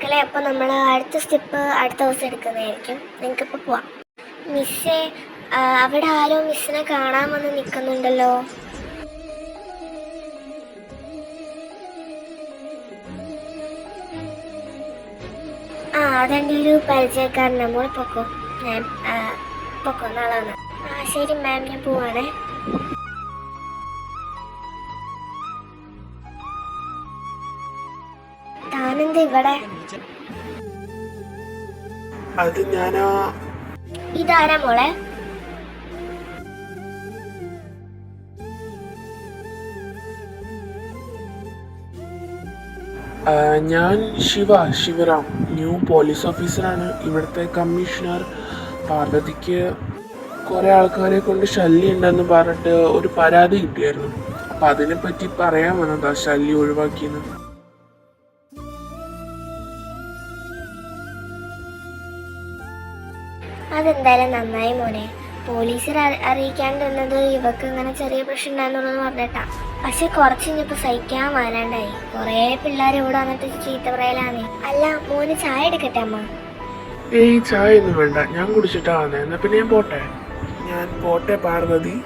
മക്കളെ, അപ്പോൾ നമ്മൾ അടുത്ത സ്റ്റെപ്പ് അടുത്ത ദിവസം എടുക്കുന്നതായിരിക്കും. നിങ്ങൾക്കിപ്പോൾ പോവാം. മിസ്സേ, അവിടെ ആരോ മിസ്സിനെ കാണാൻ വന്ന് നിൽക്കുന്നുണ്ടല്ലോ. അതെൻ്റെ ഒരു പരിചയക്കാരനാണ്. മോൾ പൊക്കോ, ഞാൻ പൊക്കോ, നാളെ വന്ന്. ശരി മാം, ഞാൻ പോവാണേ. താനെന്ത് ഇവിടെ? അത് ഞാനാ. ഇതാരാ മോളെ? ഞാൻ ശിവറാം, ന്യൂ പോലീസ് ഓഫീസറാണ്. ഇവിടുത്തെ കമ്മീഷണർ. പാർവതിക്ക് കുറെ ആൾക്കാരെ കൊണ്ട് ശല്യം ഉണ്ടെന്ന് പറഞ്ഞിട്ട് ഒരു പരാതി കിട്ടിയായിരുന്നു. അപ്പൊ അതിനെപ്പറ്റി പറയാൻ വന്നതാ, ശല്യം ഒഴിവാക്കിയെന്ന്. അതെന്തായാലും നന്നായി മോനെ. പോലീസിൽ അറിയിക്കാണ്ടിരുന്നത് ഇവക്ക് ഇങ്ങനെ ചെറിയ പ്രശ്നം ഉണ്ടായിരുന്നുള്ളൂ പറഞ്ഞിട്ടാ. പക്ഷെ കുറച്ച് കഴിഞ്ഞപ്പോൾ സഹിക്കാൻ വരാണ്ടായി. കുറേ പിള്ളേർ ഇവിടെ വന്നിട്ട് ചീത്ത പറയലാന്നേ. അല്ല മോന് ചായ എടുക്കട്ടെ അമ്മ? ഏയ്, ചായ ഒന്നും വേണ്ട, ഞാൻ കുടിച്ചിട്ടാ വന്നേ. എന്നാ പിന്നെ ഞാൻ പോട്ടെ പാർവതി.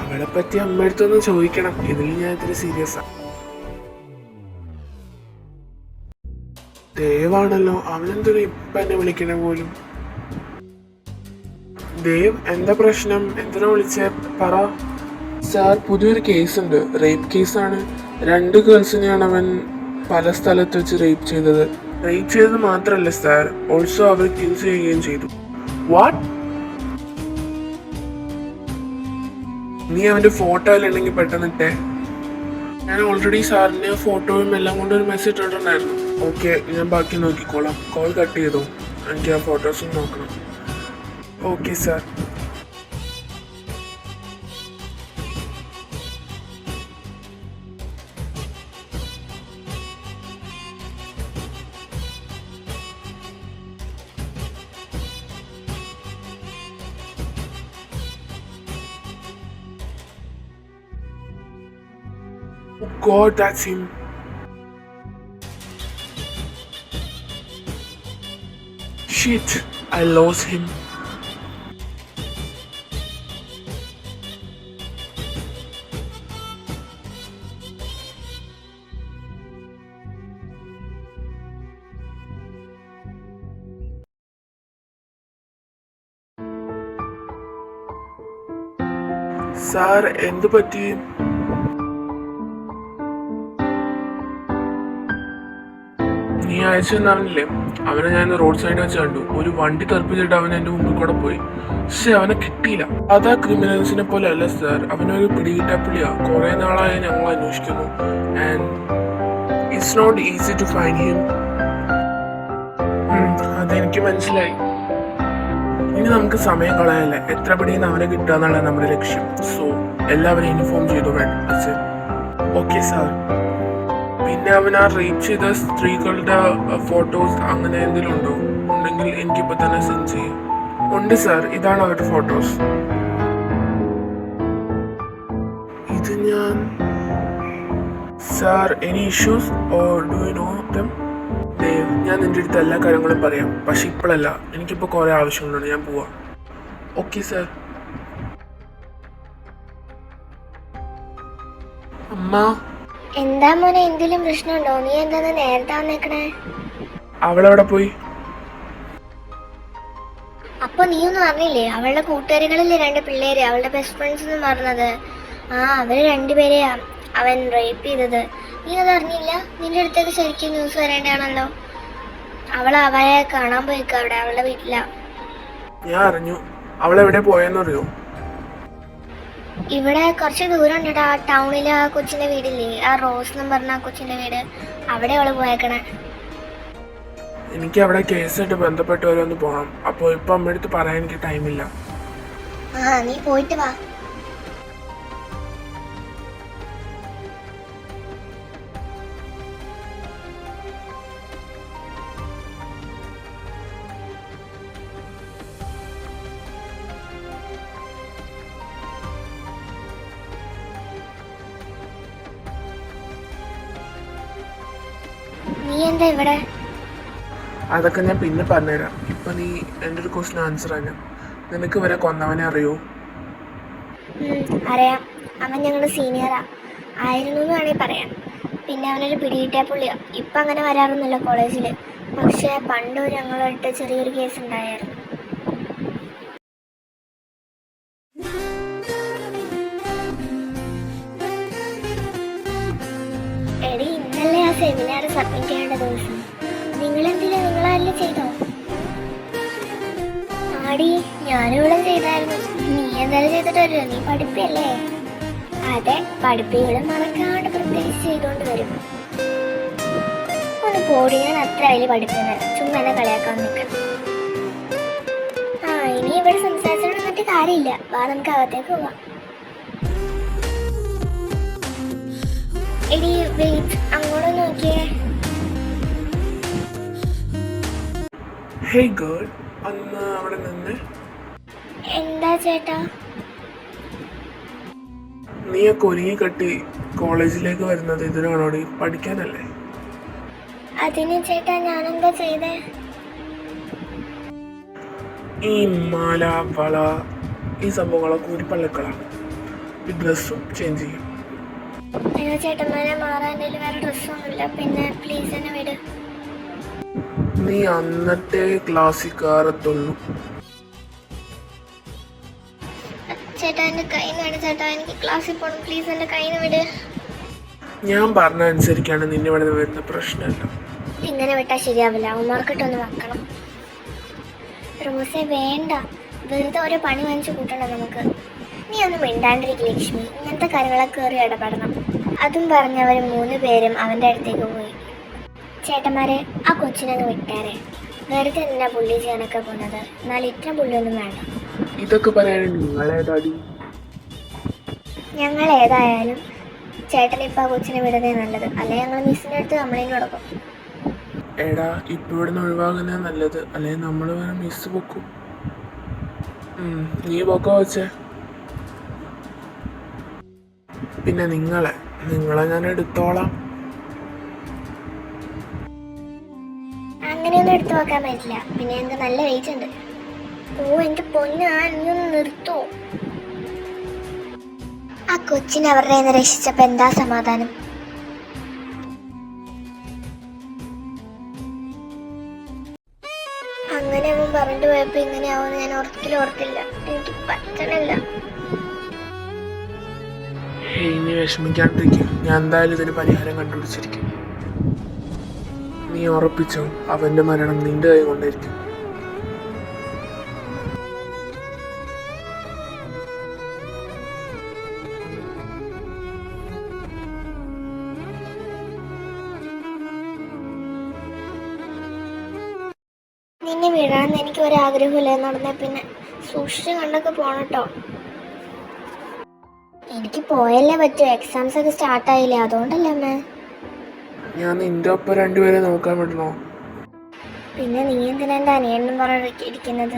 അവളെ പറ്റി അമ്മയടുത്തൊന്ന് ചോദിക്കണം. ഇതിൽ ഞാൻ ഇത്തിരി സീരിയസ് ആണ്. ദേവാണല്ലോ, അവനെന്തൊരു ഇപ്പൊ എന്നെ വിളിക്കണ പോലും. ദേവ്, എന്താ പ്രശ്നം? എന്തിനാ വിളിച്ചേ? പറ. സാർ, പുതിയൊരു കേസുണ്ട്. റേപ്പ് കേസാണ്. 2 ഗേൾസിനെയാണ് അവൻ പല സ്ഥലത്ത് വെച്ച് റേപ്പ് ചെയ്തത്. റേപ്പ് ചെയ്തത് മാത്രമല്ല സാർ, ഓൾസോ അവർ കിൽ ചെയ്യുകയും ചെയ്തു. വാട്ട്? നീ അവന്റെ ഫോട്ടോ ഉണ്ടെങ്കിൽ പെട്ടെന്നിട്ടേ. ഞാൻ ഓൾറെഡി സാറിന് ഫോട്ടോയും എല്ലാം കൊണ്ട് ഒരു മെസ്സേജ് ഇട്ടിട്ടുണ്ടായിരുന്നു. ഓക്കെ, ഞാൻ ബാക്കി നോക്കിക്കോളാം. കോൾ കട്ട് ചെയ്തോ, എനിക്ക് ആ ഫോട്ടോസും നോക്കണം. Okay sir. Oh God, that's him. Shit, I lost him. Sir, എന്തു പറ്റി? നീ അയച്ചെന്നറിഞ്ഞില്ലേ? അവനെ ഞാൻ റോഡ് സൈഡ് വെച്ച് കണ്ടു. ഒരു വണ്ടി തെറിപ്പിച്ചിട്ട് അവൻ എൻ്റെ മുമ്പിൽ കൂടെ പോയി. പക്ഷെ അവനെ കിട്ടിയില്ല. അതാ ക്രിമിനൽസിനെ പോലെ അല്ല സാർ, അവനൊരു പിടികിട്ടാപ്പുള്ളിയാ. കുറെ നാളായി ഞങ്ങൾ അന്വേഷിക്കുന്നു. And it's not easy to find him. അതെനിക്ക് മനസ്സിലായി. ഇനി നമുക്ക് സമയം കളയല്ലേ, എത്ര പിടിയെന്ന് അവനെ കിട്ടുക എന്നുള്ള നമ്മുടെ ലക്ഷ്യം. സോ എല്ലാവരും ഇൻഫോം ചെയ്തു വേണ്ട. Okay sir. പിന്നെ അവൻ ആ റേപ്പ് ചെയ്ത സ്ത്രീകളുടെ ഫോട്ടോസ് അങ്ങനെ എന്തെങ്കിലും ഉണ്ടോ? ഉണ്ടെങ്കിൽ എനിക്കിപ്പോൾ തന്നെ സെൻഡ് ചെയ്യും. ഉണ്ട് സാർ, ഇതാണ് അവരുടെ ഫോട്ടോസ്. ഇത് ഞാൻ. Sir, any issues or do you know them? Dev, ഞാൻ നിൻ്റെ അടുത്ത് എല്ലാ കാര്യങ്ങളും പറയാം. പക്ഷെ ഇപ്പോഴല്ല, എനിക്കിപ്പോൾ കുറേ ആവശ്യങ്ങളുണ്ട്. ഞാൻ പോവാം. Okay sir. അമ്മ. എന്താ മോനെ, എന്തെങ്കിലും പ്രശ്നമുണ്ടോ? നീ എന്താ നേരത്തെ വന്നേക്കണേ? അവളെവിടെ പോയി? അപ്പൊ നീ ഒന്നും അറിഞ്ഞില്ലേ? അവളുടെ കൂട്ടുകാരികളില്ലേ 2 പിള്ളേര്, അവളുടെ ബെസ്റ്റ് ഫ്രണ്ട്സ് എന്ന് പറഞ്ഞത്. അവര് 2 പേരെയാ അവൻ റേപ്പ് ചെയ്തത്. നീ അത് അറിഞ്ഞില്ല? നിന്റെ അടുത്തേക്ക് ശരിക്കും ന്യൂസ് വരേണ്ടതാണല്ലോ. അവളെ കാണാൻ പോയിക്ക അവിടെ, അവളുടെ വീട്ടിലാ. ഞാൻ അറിഞ്ഞു. അവളെവിടെ പോയെന്നറിയോ? ഇവിടെ കുറച്ച് ദൂരം ഉണ്ട്. ആ ടൗണിൽ ആ കൊച്ചിന്റെ വീടില്ലേ, ആ റോസ് എന്ന് പറഞ്ഞ ആ കൊച്ചിന്റെ വീട്, അവിടെ അവള് പോയേക്കണേ. എനിക്ക് അവിടെ കേസായിട്ട് ബന്ധപ്പെട്ട് വരെ ഒന്ന് പോകണം. അപ്പോൾ ഇപ്പം അമ്മ അടുത്ത് പറയാൻ എനിക്ക് ടൈമില്ല. നീ പോയിട്ട് വാ. എന്താ ഇവിടെ? അതൊക്കെ ഞാൻ പിന്നെ പറഞ്ഞുതരാം. ഇപ്പൊ നീ എൻ്റെ ഒരു ക്വസ്റ്റിന് ആൻസർ തന്നെ. നിനക്ക് ഇവരെ കൊന്നവനെ അറിയോ? അറിയാം. അവൻ ഞങ്ങളുടെ സീനിയറാ ആയിരുന്നു എന്ന് വേണമെങ്കിൽ പറയാം. പിന്നെ അവനൊരു പിടികിട്ടിയ പുള്ളിയാ. ഇപ്പം അങ്ങനെ വരാറൊന്നുമില്ല കോളേജിൽ. പക്ഷേ പണ്ട് ഞങ്ങളായിട്ട് ചെറിയൊരു കേസ് ഉണ്ടായിരുന്നു. എടി, ഇന്നല്ലേ ആ സെമിനാർ സബ്മിറ്റ് ചെയ്യേണ്ട ദിവസം. നിങ്ങളെന്തിനാ? നിങ്ങളാരെങ്കിലും ചെയ്തോ? ആടി, ഞാനിവിടെ ചെയ്തായിരുന്നു. നീ എന്തായാലും ചെയ്തിട്ട് വരുമോ? നീ പഠിപ്പല്ലേ? അതെ, പഠിപ്പികള് മറക്കാണ്ട് പ്രത്യേകിച്ച് ചെയ്തോണ്ട് വരും. ഒന്ന് പോടി, ഞാൻ അത്ര വലിയ പഠിപ്പിക്കുന്നത്. ചുമ്മാ എന്നെ കളിയാക്കാൻ നിൽക്കണം. ഇനി ഇവിടെ സംസാരിച്ചോണ്ട് നിന്നിട്ട് കാര്യമില്ല. വാ, നമുക്ക് അകത്തേക്ക് പോവാം. എടി വെയിറ്റ്, അങ്ങോട്ട് നോക്കിയേ. ഹേയ് ഗേൾ, അന്ന് അവിടെ നിന്ന് എന്താ ചേട്ടാ? നീയൊക്കെ ഒരുങ്ങി കെട്ടി കോളേജിലേക്ക് വരുന്നത് ഇതിനാണോടി? പഠിക്കാനല്ലേ? അതിന് ചേട്ടാ ഞാനെന്താ ചെയ്തേ? ഈ മാല, വള, ഈ സംഭവങ്ങളൊക്കെ കൂടി പള്ളക്കളാണ്. ഈ ഡ്രസ്സും ചേഞ്ച് ചെയ്യും. അയ്യോ ചേട്ടന്മാരെ, മാറാൻ എൻ്റെ വേറെ ഡ്രസ്സൊന്നുമില്ല. പിന്നെ പ്ലീസ് എന്നെ വിട്. നീ അന്നത്തെ ക്ലാസ്സിൽ കയറത്തുള്ളൂ. ചേട്ടാ എൻ്റെ കൈ വേണം ചേട്ടാ, എനിക്ക് ക്ലാസ്സിൽ പോകണം. പ്ലീസ് എൻ്റെ കൈന്ന് വിട്. ഞാൻ പറഞ്ഞ അനുസരിക്കാണ് നിന്നെ ഇവിടെ വരുന്ന പ്രശ്നമല്ല. ഇങ്ങനെ വിട്ടാൽ ശരിയാവില്ല. അവന്മാർക്കിട്ടൊന്ന് വെക്കണം. റോസെ വേണ്ട, വെറുതെ ഓരോ പണി വാങ്ങിച്ചു കൂട്ടണം നമുക്ക്. നീ ഒന്നും മിണ്ടാണ്ടിരിക്കും ലക്ഷ്മി. ഇങ്ങനത്തെ കാര്യങ്ങളൊക്കെ കയറി ഇടപെടണം. അതും പറഞ്ഞവർ 3 പേരും അവൻ്റെ അടുത്തേക്ക് പോയി. ചേട്ടന്മാരെ, ആ കൊച്ചിനങ്ങ് വിട്ടാരെ. വെറുതെ എന്തിനാ പുള്ളി ചെയ്യാനൊക്കെ പോകുന്നത്? എന്നാൽ ഇത്ര പുള്ളിയൊന്നും വേണ്ട. ഇതൊക്കെ പറയാൻ നിങ്ങളേതാടി? ഞങ്ങൾ ഏതായാലും ചേട്ടനിപ്പോൾ ആ കൊച്ചിനെ വിടുന്നേ നല്ലത്. അല്ലെ ഞങ്ങൾ മിസ്സിൻ്റെ അടുത്ത് കംപ്ലൈൻറ്റ് കൊടുക്കും. എടാ, ഇപ്പൊ ഇവിടുന്ന് ഒഴിവാകുന്നേ നല്ലത്. അല്ലെങ്കിൽ നമ്മൾ വേണം മിസ് പൊക്കും. നീ പൊക്കോ വെച്ചേ. പിന്നെ നിങ്ങളെ ഞാൻ എടുത്തോളാം. അങ്ങനെയൊന്നും എടുത്തു നോക്കാൻ പറ്റില്ല. പിന്നെ എനിക്ക് നല്ല വെയിറ്റ് ഉണ്ട്. ഓ എൻ്റെ പൊന്ന്, നീ ഒന്ന് നിർത്തോ? ആ കൊച്ചിനെ അവരുടെ കയ്യിൽ നിന്ന് രക്ഷിച്ചപ്പോൾ എന്താ സമാധാനം. അങ്ങനെ അവൻ പറഞ്ഞിട്ട് പോയപ്പോൾ ഇങ്ങനെയാവുമെന്ന് ഞാൻ ഒരിക്കലും ഓർത്തില്ല. എനിക്ക് പറ്റണില്ല. ഇനി വിഷമിക്കാണ്ടിരിക്കും. ഞാൻ എന്തായാലും ഇതിന് പരിഹാരം കണ്ടുപിടിച്ചിരിക്കും. നീ ഉറപ്പിച്ചോ, അവന്റെ മരണം നിന്റെ കൈ കൊണ്ടായിരിക്കും. നിന്നെ വിടാന്ന് എനിക്ക് ഒരാഗ്രഹമില്ല. നടന്ന പിന്നെ സൂക്ഷിച്ച് കണ്ടൊക്കെ പോണട്ടോ. എനിക്ക് പോയല്ലേ പറ്റൂ. എക്സാംസ് ഒക്കെ സ്റ്റാർട്ടായില്ലേ, അതുകൊണ്ടല്ലേ അമ്മേ. ഞാൻ നിന്റെ ഒപ്പം 2 പേരെ നോക്കാൻ വിടണോ? പിന്നെ നീ എന്തിനാ എൻ്റെ അനിയനും പറഞ്ഞിരിക്കുന്നത്?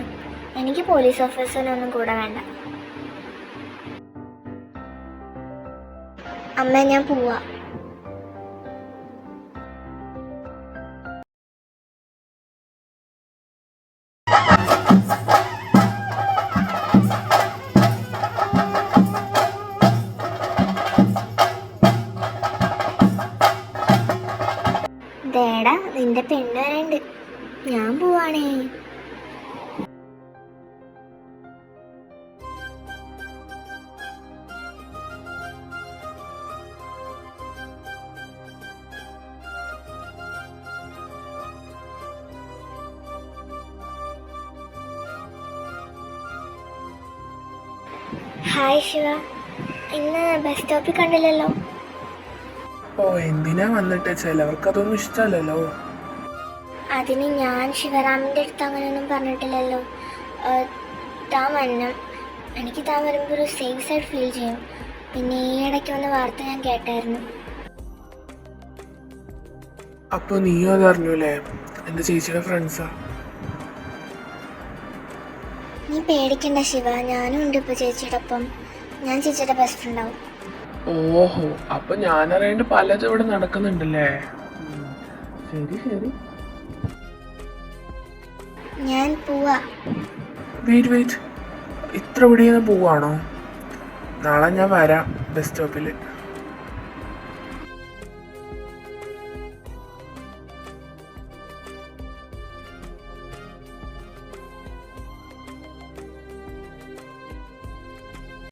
എനിക്ക് പോലീസ് ഓഫീസറിനൊന്നും കൂടെ വേണ്ട. അമ്മ, ഞാൻ പോവാ. ദേടാ, നിന്റെ പെണ്ണ് വരണ്ട്. ഞാൻ പോവാണേ. ഹായ് ശിവ, ഇന്ന് ബസ് സ്റ്റോപ്പിൽ കണ്ടില്ലല്ലോ. ഓ, എന്തിനാ വന്നിട്ട്? ചിലവർക്കതൊന്നും ഇഷ്ടമല്ലല്ലോ. അതിന് ഞാൻ ശിവറാമിൻ്റെ അടുത്ത് അങ്ങനെയൊന്നും പറഞ്ഞിട്ടില്ലല്ലോ. താൻ വരണം. എനിക്ക് താൻ വരുമ്പോൾ ഒരു സേഫ് സൈഡ് ഫീൽ ചെയ്യും. പിന്നെ ഈ ഇടയ്ക്ക് വന്ന വാർത്ത ഞാൻ കേട്ടായിരുന്നു. അപ്പോൾ നീയും അതറിഞ്ഞൂലേ? എൻ്റെ ചേച്ചിയുടെ ഫ്രണ്ട്സാ. നീ പേടിക്കണ്ട ശിവ, ഞാനും ഉണ്ട് ഇപ്പോൾ ചേച്ചിയുടെ ഒപ്പം. ഞാൻ ചേച്ചിയുടെ ബെസ്റ്റ് ഫ്രണ്ട് ആവും. ഓഹോ, അപ്പൊ ഞാനറിയേണ്ട പലതും ഇവിടെ നടക്കുന്നുണ്ടല്ലേ. ശരി ശരി. ഞാൻ പോവാ. വെയിറ്റ് ഇത്ര പിടിയെന്ന് പോവാണോ? നാളെ ഞാൻ വരാം ബസ് സ്റ്റോപ്പിൽ.